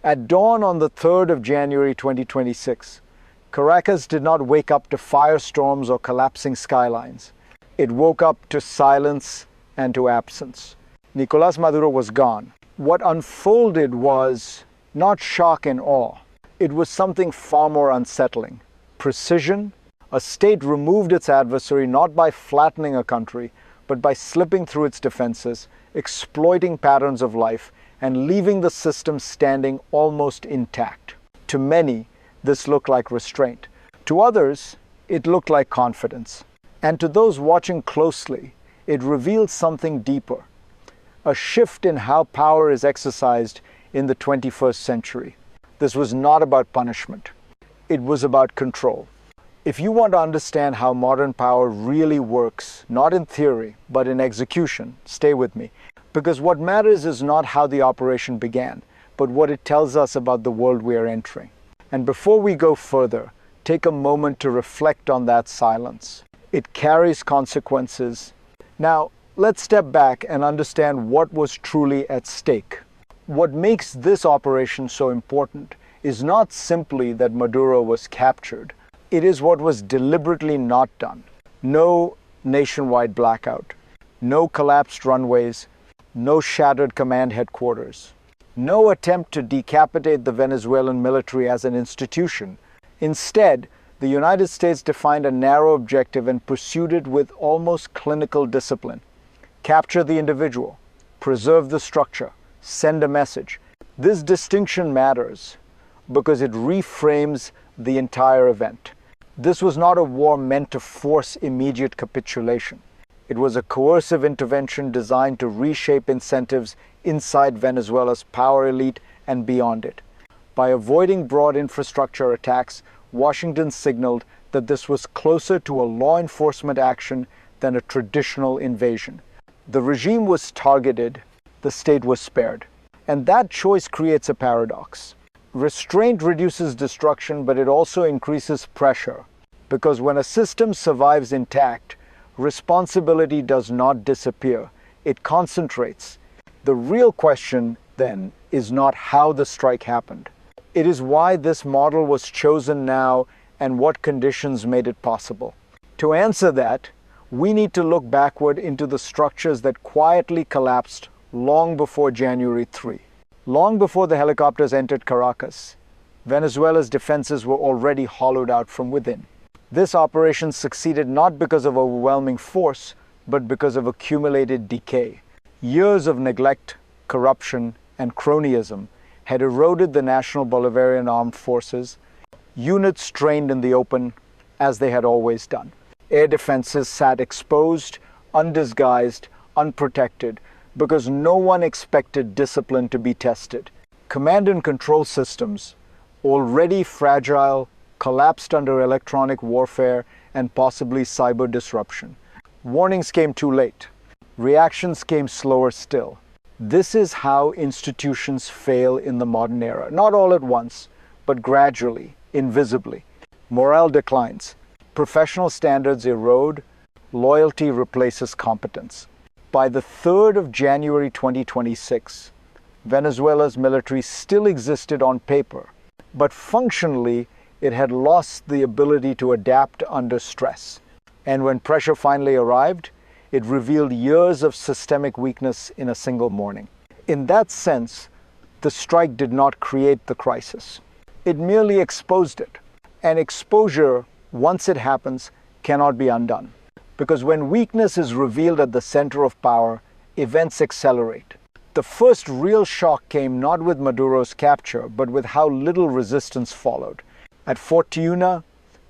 At dawn on the 3rd of January 2026, Caracas did not wake up to firestorms or collapsing skylines. It woke up to silence and to absence. Nicolás Maduro was gone. What unfolded was not shock and awe. It was something far more unsettling. Precision. A state removed its adversary not by flattening a country, but by slipping through its defenses, exploiting patterns of life, and leaving the system standing almost intact. To many, this looked like restraint. To others, it looked like confidence. And to those watching closely, it revealed something deeper. A shift in how power is exercised in the 21st century. This was not about punishment. It was about control. If you want to understand how modern power really works, not in theory, but in execution, stay with me. Because what matters is not how the operation began, but what it tells us about the world we are entering. And before we go further, take a moment to reflect on that silence. It carries consequences. Now, let's step back and understand what was truly at stake. What makes this operation so important is not simply that Maduro was captured. It is what was deliberately not done. No nationwide blackout, no collapsed runways, no shattered command headquarters, no attempt to decapitate the Venezuelan military as an institution. Instead, the United States defined a narrow objective and pursued it with almost clinical discipline. Capture the individual, preserve the structure, send a message. This distinction matters because it reframes the entire event. This was not a war meant to force immediate capitulation. It was a coercive intervention designed to reshape incentives inside Venezuela's power elite and beyond it. By avoiding broad infrastructure attacks, Washington signaled that this was closer to a law enforcement action than a traditional invasion. The regime was targeted, the state was spared. And that choice creates a paradox. Restraint reduces destruction, but it also increases pressure. Because when a system survives intact, responsibility does not disappear. It concentrates. The real question, then, is not how the strike happened. It is why this model was chosen now and what conditions made it possible. To answer that, we need to look backward into the structures that quietly collapsed long before January 3. Long before the helicopters entered Caracas, Venezuela's defenses were already hollowed out from within. This operation succeeded not because of overwhelming force, but because of accumulated decay. Years of neglect, corruption, and cronyism had eroded the National Bolivarian Armed Forces. Units trained in the open, as they had always done. Air defenses sat exposed, undisguised, unprotected, because no one expected discipline to be tested. Command and control systems, already fragile, collapsed under electronic warfare and possibly cyber disruption. Warnings came too late. Reactions came slower still. This is how institutions fail in the modern era. Not all at once, but gradually, invisibly. Morale declines. Professional standards erode. Loyalty replaces competence. By the 3rd of January 2026, Venezuela's military still existed on paper, but functionally it had lost the ability to adapt under stress. And when pressure finally arrived, it revealed years of systemic weakness in a single morning. In that sense, the strike did not create the crisis. It merely exposed it. And exposure, once it happens, cannot be undone. Because when weakness is revealed at the center of power, events accelerate. The first real shock came not with Maduro's capture, but with how little resistance followed. At Fort Tiuna,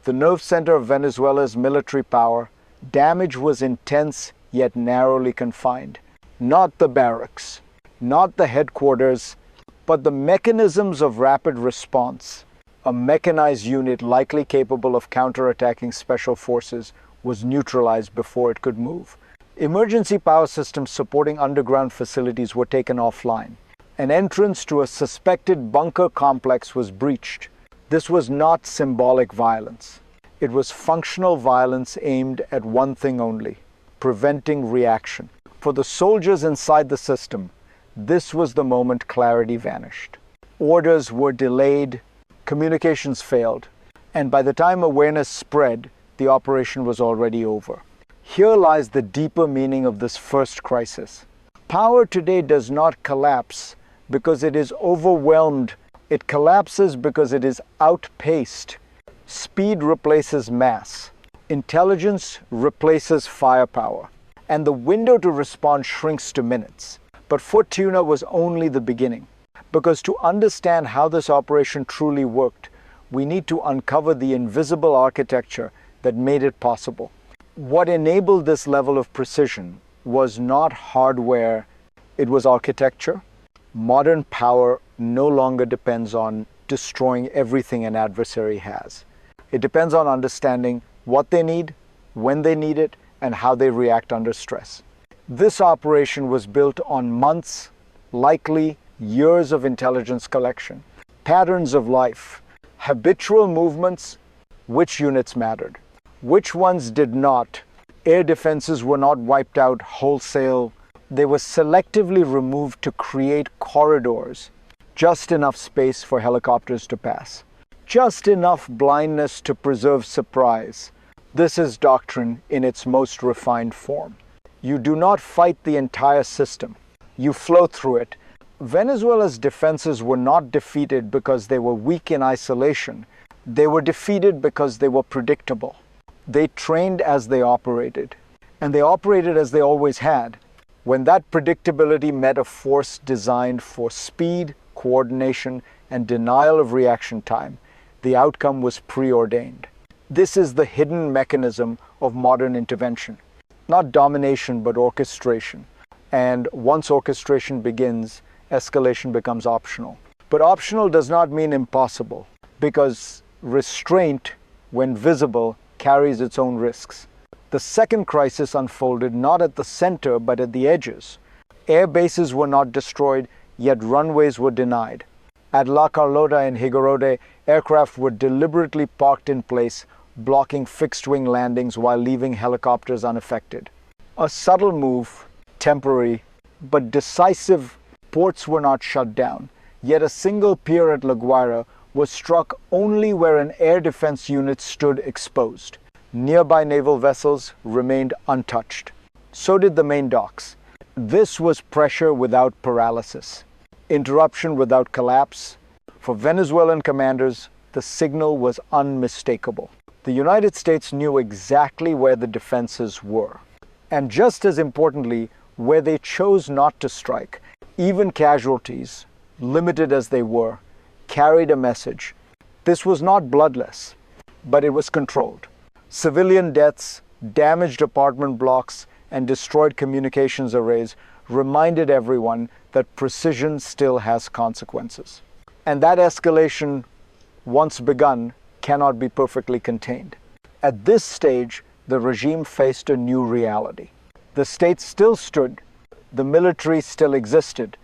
the nerve center of Venezuela's military power, damage was intense yet narrowly confined. Not the barracks, not the headquarters, but the mechanisms of rapid response. A mechanized unit likely capable of counterattacking special forces was neutralized before it could move. Emergency power systems supporting underground facilities were taken offline. An entrance to a suspected bunker complex was breached. This was not symbolic violence. It was functional violence aimed at one thing only: preventing reaction. For the soldiers inside the system, this was the moment clarity vanished. Orders were delayed, communications failed, and by the time awareness spread, the operation was already over. Here lies the deeper meaning of this first crisis. Power today does not collapse because it is overwhelmed. It collapses because it is outpaced. Speed replaces mass. Intelligence replaces firepower. And the window to respond shrinks to minutes. But for Tiuna was only the beginning. Because to understand how this operation truly worked, we need to uncover the invisible architecture that made it possible. What enabled this level of precision was not hardware, it was architecture. Modern power no longer depends on destroying everything an adversary has. It depends on understanding what they need, when they need it, and how they react under stress. This operation was built on months, likely years of intelligence collection, patterns of life, habitual movements. Which units mattered? Which ones did not? Air defenses were not wiped out wholesale. They were selectively removed to create corridors, just enough space for helicopters to pass, just enough blindness to preserve surprise. This is doctrine in its most refined form. You do not fight the entire system. You flow through it. Venezuela's defenses were not defeated because they were weak in isolation. They were defeated because they were predictable. They trained as they operated, and they operated as they always had. When that predictability met a force designed for speed, coordination, and denial of reaction time, the outcome was preordained. This is the hidden mechanism of modern intervention. Not domination, but orchestration. And once orchestration begins, escalation becomes optional. But optional does not mean impossible, because restraint, when visible, carries its own risks. The second crisis unfolded not at the center, but at the edges. Air bases were not destroyed, yet runways were denied. At La Carlota and Higuerote, aircraft were deliberately parked in place, blocking fixed-wing landings while leaving helicopters unaffected. A subtle move, temporary, but decisive. Ports were not shut down, yet a single pier at La Guaira was struck only where an air defense unit stood exposed. Nearby naval vessels remained untouched. So did the main docks. This was pressure without paralysis, interruption without collapse. For Venezuelan commanders, the signal was unmistakable. The United States knew exactly where the defenses were, and just as importantly, where they chose not to strike. Even casualties, limited as they were, carried a message. This was not bloodless, but it was controlled. Civilian deaths, damaged apartment blocks, and destroyed communications arrays reminded everyone that precision still has consequences. And that escalation, once begun, cannot be perfectly contained. At this stage, the regime faced a new reality. The state still stood, the military still existed,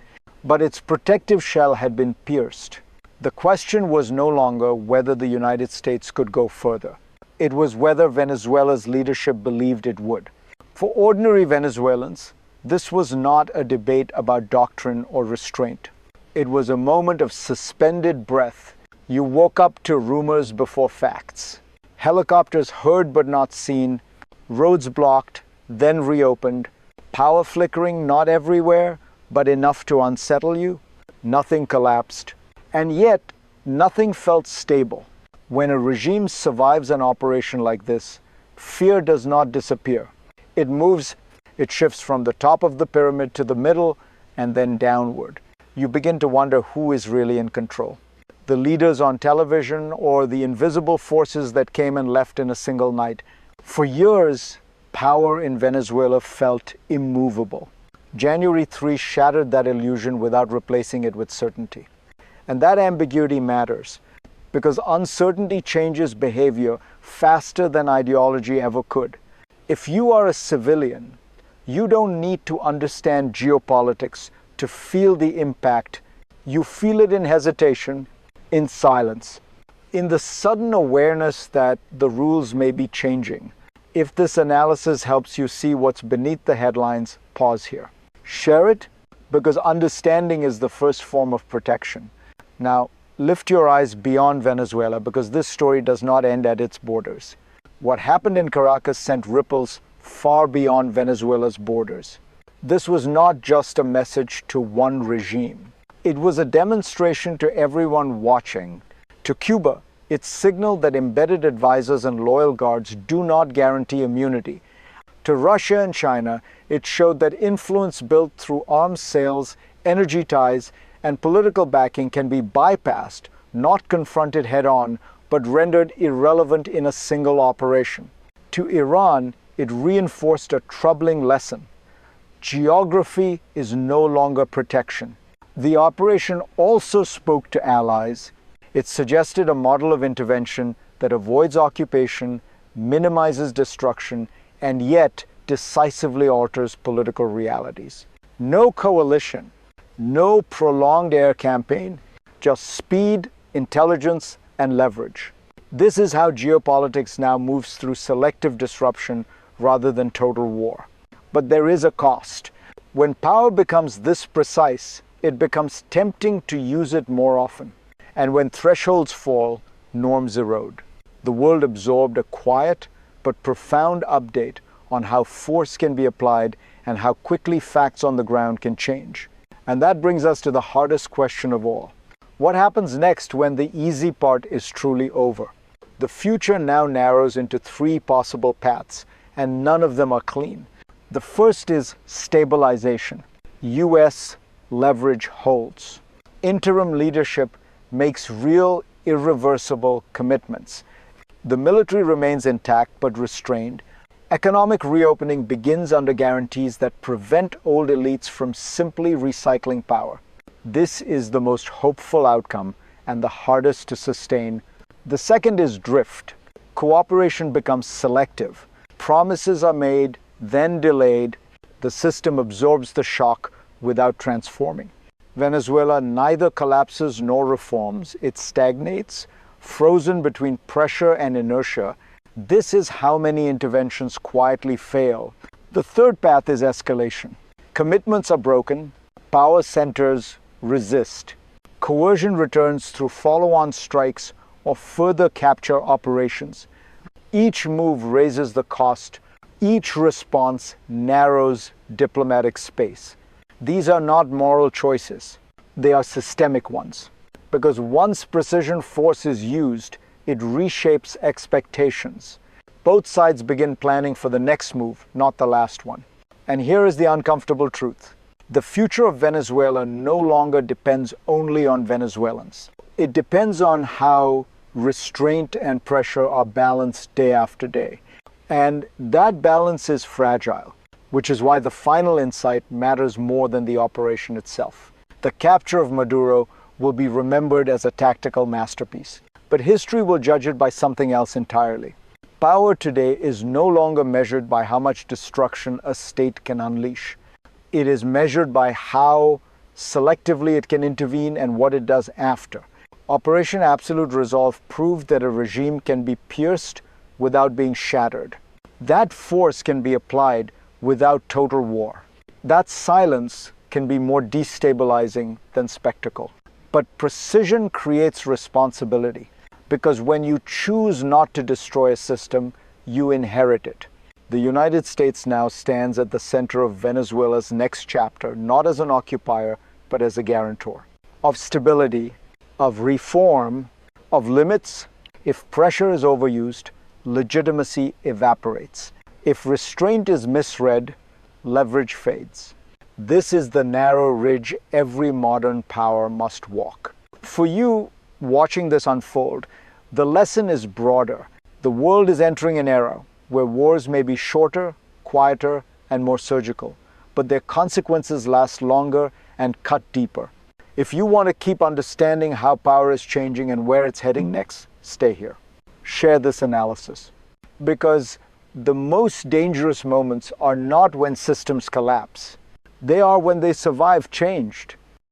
but its protective shell had been pierced. The question was no longer whether the United States could go further. It was whether Venezuela's leadership believed it would. For ordinary Venezuelans, this was not a debate about doctrine or restraint. It was a moment of suspended breath. You woke up to rumors before facts. Helicopters heard but not seen, roads blocked, then reopened, power flickering not everywhere, but enough to unsettle you. Nothing collapsed. And yet, nothing felt stable. When a regime survives an operation like this, fear does not disappear. It moves, it shifts from the top of the pyramid to the middle, and then downward. You begin to wonder who is really in control. The leaders on television or the invisible forces that came and left in a single night. For years, power in Venezuela felt immovable. January 3 shattered that illusion without replacing it with certainty. And that ambiguity matters, because uncertainty changes behavior faster than ideology ever could. If you are a civilian, you don't need to understand geopolitics to feel the impact. You feel it in hesitation, in silence, in the sudden awareness that the rules may be changing. If this analysis helps you see what's beneath the headlines, pause here. Share it, because understanding is the first form of protection. Now, lift your eyes beyond Venezuela because this story does not end at its borders. What happened in Caracas sent ripples far beyond Venezuela's borders. This was not just a message to one regime. It was a demonstration to everyone watching. To Cuba, it signaled that embedded advisors and loyal guards do not guarantee immunity. To Russia and China, it showed that influence built through arms sales, energy ties, and political backing can be bypassed, not confronted head-on, but rendered irrelevant in a single operation. To Iran, it reinforced a troubling lesson. Geography is no longer protection. The operation also spoke to allies. It suggested a model of intervention that avoids occupation, minimizes destruction, and yet decisively alters political realities. No coalition, no prolonged air campaign, just speed, intelligence, and leverage. This is how geopolitics now moves through selective disruption rather than total war. But there is a cost. When power becomes this precise, it becomes tempting to use it more often. And when thresholds fall, norms erode. The world absorbed a quiet but profound update on how force can be applied and how quickly facts on the ground can change. And that brings us to the hardest question of all. What happens next when the easy part is truly over? The future now narrows into three possible paths, and none of them are clean. The first is stabilization. U.S. leverage holds. Interim leadership makes real, irreversible commitments. The military remains intact but restrained. Economic reopening begins under guarantees that prevent old elites from simply recycling power. This is the most hopeful outcome and the hardest to sustain. The second is drift. Cooperation becomes selective. Promises are made, then delayed. The system absorbs the shock without transforming. Venezuela neither collapses nor reforms. It stagnates, frozen between pressure and inertia. This is how many interventions quietly fail. The third path is escalation. Commitments are broken. Power centers resist. Coercion returns through follow-on strikes or further capture operations. Each move raises the cost. Each response narrows diplomatic space. These are not moral choices. They are systemic ones. Because once precision force is used, it reshapes expectations. Both sides begin planning for the next move, not the last one. And here is the uncomfortable truth. The future of Venezuela no longer depends only on Venezuelans. It depends on how restraint and pressure are balanced day after day. And that balance is fragile, which is why the final insight matters more than the operation itself. The capture of Maduro will be remembered as a tactical masterpiece. But history will judge it by something else entirely. Power today is no longer measured by how much destruction a state can unleash. It is measured by how selectively it can intervene and what it does after. Operation Absolute Resolve proved that a regime can be pierced without being shattered. That force can be applied without total war. That silence can be more destabilizing than spectacle. But precision creates responsibility. Because when you choose not to destroy a system, you inherit it. The United States now stands at the center of Venezuela's next chapter, not as an occupier, but as a guarantor. Of stability, of reform, of limits. If pressure is overused, legitimacy evaporates. If restraint is misread, leverage fades. This is the narrow ridge every modern power must walk. For you, watching this unfold, the lesson is broader. The world is entering an era where wars may be shorter, quieter, and more surgical, but their consequences last longer and cut deeper. If you want to keep understanding how power is changing and where it's heading next, stay here. Share this analysis. Because the most dangerous moments are not when systems collapse. They are when they survive changed.